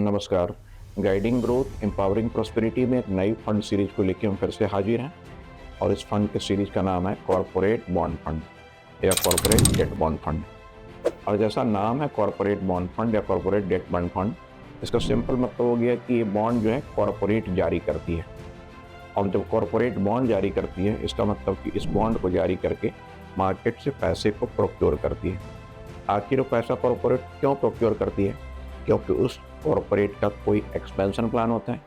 नमस्कार। Guiding growth empowering prosperity में एक नई फंड सीरीज को लेकर हम फिर से हाजिर हैं और इस फंड के सीरीज का नाम है कॉरपोरेट बॉन्ड फंड या कॉरपोरेट डेट बॉन्ड फंड। और जैसा नाम है कॉरपोरेट बॉन्ड फंड या कॉरपोरेट डेट बॉन्ड फंड, इसका सिंपल मतलब हो गया कि ये बॉन्ड जो है कॉरपोरेट जारी करती है। और जब कॉरपोरेट बॉन्ड जारी करती है इसका मतलब कि इस बॉन्ड को जारी करके मार्केट से पैसे को प्रोक्योर करती है। आखिर वो पैसा कॉरपोरेट क्यों प्रोक्योर करती है? क्योंकि उस कॉरपोरेट का कोई एक्सपेंशन प्लान होता है,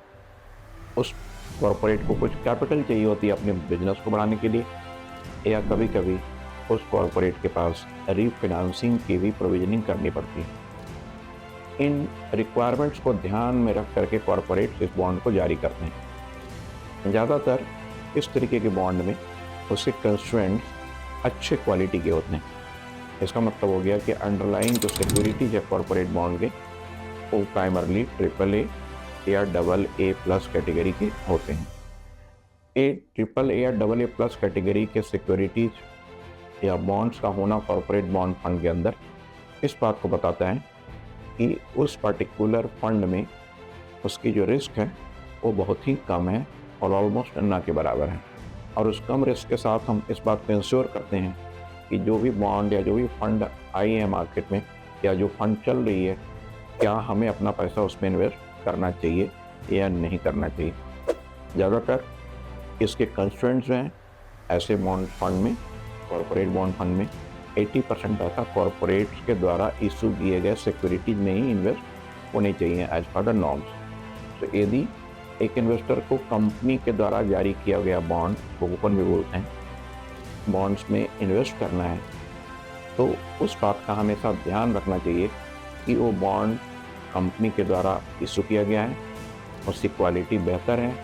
उस कॉरपोरेट को कुछ कैपिटल चाहिए होती है अपने बिजनेस को बढ़ाने के लिए, या कभी कभी उस कॉरपोरेट के पास रीफाइनेंसिंग की भी प्रोविजनिंग करनी पड़ती है। इन रिक्वायरमेंट्स को ध्यान में रख करके कॉरपोरेट इस बॉन्ड को जारी करते हैं। ज़्यादातर इस तरीके के बॉन्ड में उसके कंस्ट्रेंट्स अच्छे क्वालिटी के होते हैं। इसका मतलब हो गया कि अंडरलाइंग जो सिक्योरिटीज है कॉरपोरेट बॉन्ड के, वो प्राइमरली AAA या AA+ कैटेगरी के होते हैं। AAA या AA+ कैटेगरी के सिक्योरिटीज या बॉन्ड्स का होना कॉरपोरेट बॉन्ड फंड के अंदर इस बात को बताता है कि उस पर्टिकुलर फंड में उसकी जो रिस्क है वो बहुत ही कम है और ऑलमोस्ट ना के बराबर है। और उस कम रिस्क के साथ हम इस बात को इंश्योर करते हैं कि जो भी बॉन्ड या जो भी फंड आई है मार्केट में या जो फंड चल रही है, क्या हमें अपना पैसा उसमें इन्वेस्ट करना चाहिए या नहीं करना चाहिए। ज़्यादातर इसके कंस्ट्रेंट्स हैं ऐसे बॉन्ड फंड में, कॉरपोरेट बॉन्ड फंड में 80% पैसा कॉरपोरेट्स के द्वारा इशू किए गए सिक्योरिटीज में ही इन्वेस्ट होने चाहिए एज पर द नॉर्म्स। तो यदि एक इन्वेस्टर को कंपनी के द्वारा जारी किया गया बॉन्ड, वो कूपन भी बोलते हैं, बॉन्ड्स में इन्वेस्ट करना है, तो उस बात का हमेशा ध्यान रखना चाहिए कि वो बॉन्ड कंपनी के द्वारा इशू किया गया है, उसकी क्वालिटी बेहतर है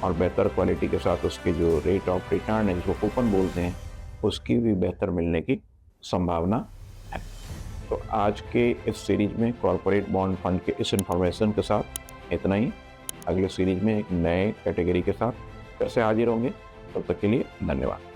और बेहतर क्वालिटी के साथ उसके जो रेट ऑफ रिटर्न है जिसको कूपन बोलते हैं, उसकी भी बेहतर मिलने की संभावना है। तो आज के इस सीरीज में कॉरपोरेट बॉन्ड फंड के इस इंफॉर्मेशन के साथ इतना ही। अगले सीरीज में एक नए कैटेगरी के साथ फिर से हाजिर होंगे। तब तक के लिए धन्यवाद।